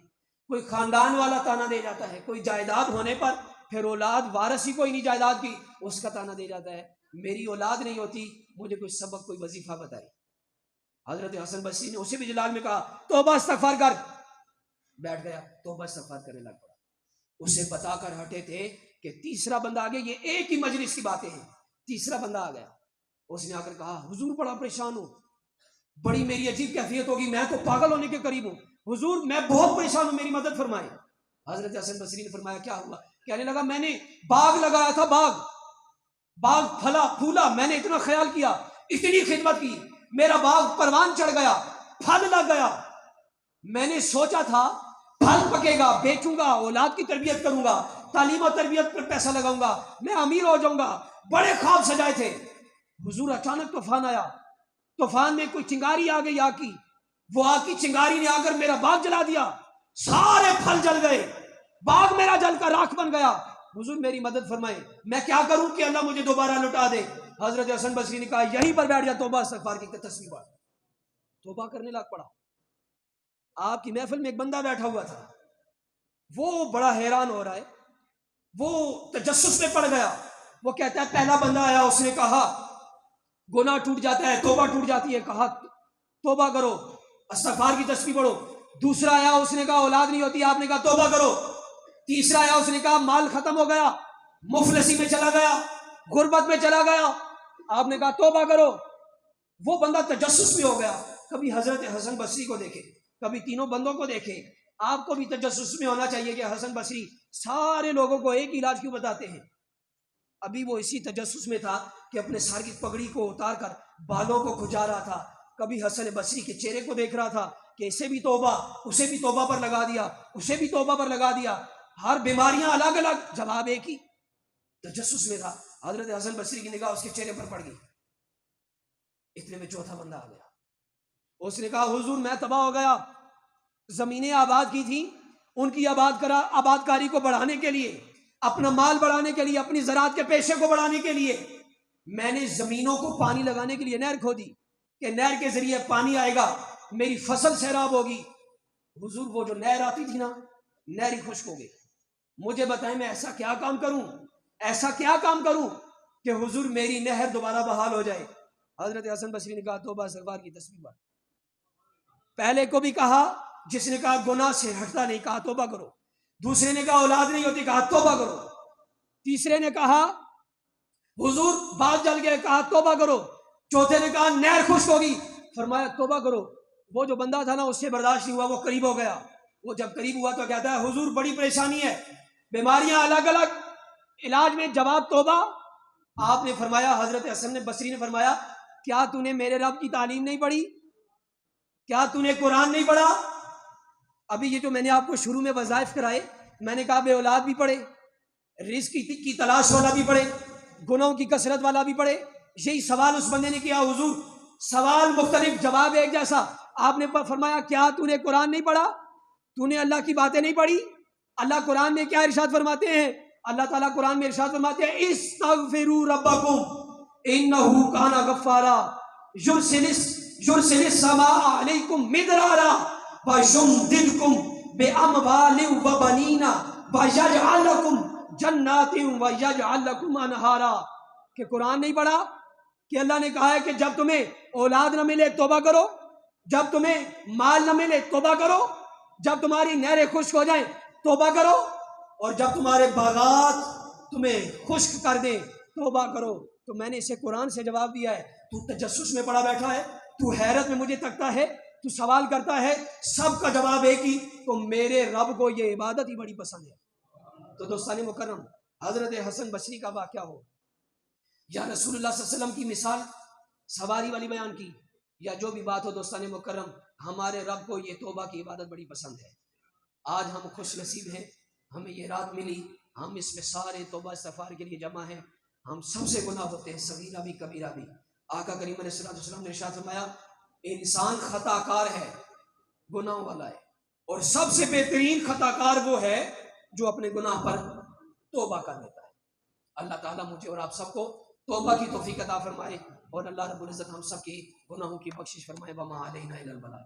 Speaker 2: کوئی خاندان والا تانا دے جاتا ہے، کوئی جائیداد ہونے پر پھر اولاد وارث ہی کوئی نہیں جائیداد کی، اس کا تانا دے جاتا ہے. میری اولاد نہیں ہوتی، مجھے کوئی سبق، کوئی وظیفہ بتائے. حضرت حسن بصری نے اسے بھی جلال میں کہا توبہ استغفار کر. بیٹھ گیا، توبہ استغفار کرنے لگ پڑا. اسے بتا کر ہٹے تھے کہ تیسرا بندہ آ گیا. یہ ایک ہی مجلس کی باتیں ہیں، تیسرا بندہ آ گیا. اس نے آ کر کہا حضور بڑا پریشان ہوں، بڑی میری عجیب کیفیت ہوگی، میں تو پاگل ہونے کے قریب ہوں، حضور میں بہت پریشان ہوں، میری مدد فرمائیں. حضرت حسن بصری نے فرمایا کیا ہوا؟ کہنے لگا میں نے باغ لگایا تھا، باغ پھلا پھولا، میں نے اتنا خیال کیا، اتنی خدمت کی، میرا باغ پروان چڑھ گیا، پھل لگ گیا. میں نے سوچا تھا پھل پکے گا، بیچوں گا، اولاد کی تربیت کروں گا، تعلیم و تربیت پر پیسہ لگاؤں گا، میں امیر ہو جاؤں گا، بڑے خواب سجائے تھے. حضور اچانک طوفان آیا، طوفان میں کوئی چنگاری آ گئی آگ کی، وہ آگ کی چنگاری نے آ کر میرا باغ جلا دیا، سارے پھل جل گئے، باغ میرا جل کر راکھ بن گیا. حضور میری مدد فرمائیں، میں کیا کروں کہ اللہ مجھے دوبارہ لوٹا دے. حضرت حسن بصری نے کہا یہیں پر بیٹھ جا، توبہ استغفار کی تسبیح پڑھ. توبہ کرنے لگ پڑا. آپ کی محفل میں ایک بندہ بیٹھا ہوا تھا، وہ بڑا حیران ہو رہا ہے، وہ تجسس میں پڑ گیا. وہ کہتا ہے پہلا بندہ آیا، اس نے کہا گناہ ٹوٹ جاتا ہے، توبہ ٹوٹ جاتی ہے، کہا توبہ کرو، استغفار کی تسبیح پڑھو. دوسرا آیا، اس نے کہا اولاد نہیں ہوتی، آپ نے کہا توبہ کرو. تیسرا آیا، اس نے کہا مال ختم ہو گیا، مفلسی میں چلا گیا، غربت میں چلا گیا، آپ نے کہا توبہ کرو. وہ بندہ تجسس میں ہو گیا. کبھی حضرت حسن بصری کو دیکھے، کبھی تینوں بندوں کو دیکھے. آپ کو بھی تجسس میں ہونا چاہیے کہ حسن بصری سارے لوگوں کو ایک علاج کیوں بتاتے ہیں. ابھی وہ اسی تجسس میں تھا کہ اپنے سر کی پگڑی کو اتار کر بالوں کو کھجا رہا تھا. کبھی حسن بصری کے چہرے کو دیکھ رہا تھا کہ اسے بھی توبہ، اسے بھی توبہ پر لگا دیا، اسے بھی توبہ پر لگا دیا. ہر بیماریاں الگ الگ، جواب ایک ہی. تجسس میں تھا. حضرت حسن بصری کی نگاہ اس کے چہرے پر پڑ گئی. اتنے میں چوتھا بندہ آ گیا. اس نے کہا حضور میں تباہ ہو گیا، زمینیں آباد کی تھیں، ان کی آباد کاری کو بڑھانے کے لیے، اپنا مال بڑھانے کے لیے، اپنی زراعت کے پیشے کو بڑھانے کے لیے میں نے زمینوں کو پانی لگانے کے لیے نہر کھودی کہ نہر کے ذریعے پانی آئے گا، میری فصل سیراب ہوگی. حضور وہ جو نہر آتی تھی نا، نہر ہی خشک ہو گئی. مجھے بتائیں میں ایسا کیا کام کروں، ایسا کیا کام کروں کہ حضور میری نہر دوبارہ بحال ہو جائے. حضرت حسن بصری نے کہا توبہ استغفار کی تسبیح پڑھ. پہلے کو بھی کہا، جس نے کہا گناہ سے ہٹتا نہیں، کہا توبہ کرو. دوسرے نے کہا اولاد نہیں ہوتی، کہا توبہ کرو. تیسرے نے کہا حضور بال جل گئے، کہا توبہ کرو. چوتھے نے کہا نہر خشک ہوگی، فرمایا توبہ کرو. وہ جو بندہ تھا نا، اس سے برداشت نہیں ہوا، وہ قریب ہو گیا، وہ جب قریب ہوا تو کہتا ہے حضور بڑی پریشانی ہے، بیماریاں الگ الگ، علاج میں جواب توبہ۔ آپ نے فرمایا، حضرت حسن بصری نے فرمایا، کیا تو نے میرے رب کی تعلیم نہیں پڑھی؟ کیا تو نے قرآن نہیں پڑھا؟ ابھی یہ جو میں نے آپ کو شروع میں وظائف کرائے، میں نے کہا بے اولاد بھی پڑھے، رزق کی تلاش والا بھی پڑھے، گناہوں کی کثرت والا بھی پڑھے۔ یہی سوال اس بندے نے کیا، حضور سوال مختلف جواب ایک جیسا۔ آپ نے فرمایا کیا تو نے قرآن نہیں پڑھا؟ تو نے اللہ کی باتیں نہیں پڑھی؟ اللہ قرآن میں کیا ارشاد فرماتے ہیں؟ اللہ تعالیٰ قرآن میں ارشاد فرماتے ہیں استغفروا ربکم انہ کان غفارا یرسل السماء علیکم مدرارا ویمددکم باموال وبنین ویجعل لکم جنات ویجعل لکم انہارا۔ کہ قرآن نہیں پڑھا کہ اللہ نے کہا ہے کہ جب تمہیں اولاد نہ ملے توبہ کرو، جب تمہیں مال نہ ملے توبہ کرو، جب تمہاری نہریں خشک ہو جائیں توبہ کرو، اور جب تمہارے باغات تمہیں خشک کر دیں توبہ کرو۔ تو میں نے اسے قرآن سے جواب دیا ہے، تو تجسس میں پڑا بیٹھا ہے، تو حیرت میں مجھے تکتا ہے، تو سوال کرتا ہے، سب کا جواب ایک ہی، تو میرے رب کو یہ عبادت ہی بڑی پسند ہے۔ تو دوستان مکرم، حضرت حسن بصری کا واقعہ ہو یا رسول اللہ صلی اللہ علیہ وسلم کی مثال سواری والی بیان کی، یا جو بھی بات ہو دوستان مکرم، ہمارے رب کو یہ توبہ کی عبادت بڑی پسند ہے۔ آج ہم خوش نصیب ہیں، ہمیں یہ رات ملی، ہم اس میں سارے توبہ استغفار کے لیے جمع ہیں۔ ہم سب سے گناہ ہوتے ہیں، صغیرہ بھی کبیرہ بھی۔ آقا کریم علیہ الصلوۃ والسلام نے ارشاد فرمایا، انسان خطا کار ہے، گناہ والا ہے، اور سب سے بہترین خطا کار وہ ہے جو اپنے گناہ پر توبہ کر لیتا ہے۔ اللہ تعالیٰ مجھے اور آپ سب کو توبہ کی توفیق عطا فرمائے، اور اللہ رب العزت ہم سب کی گناہوں کی بخشش فرمائے۔ وما علینا الا البلاغ۔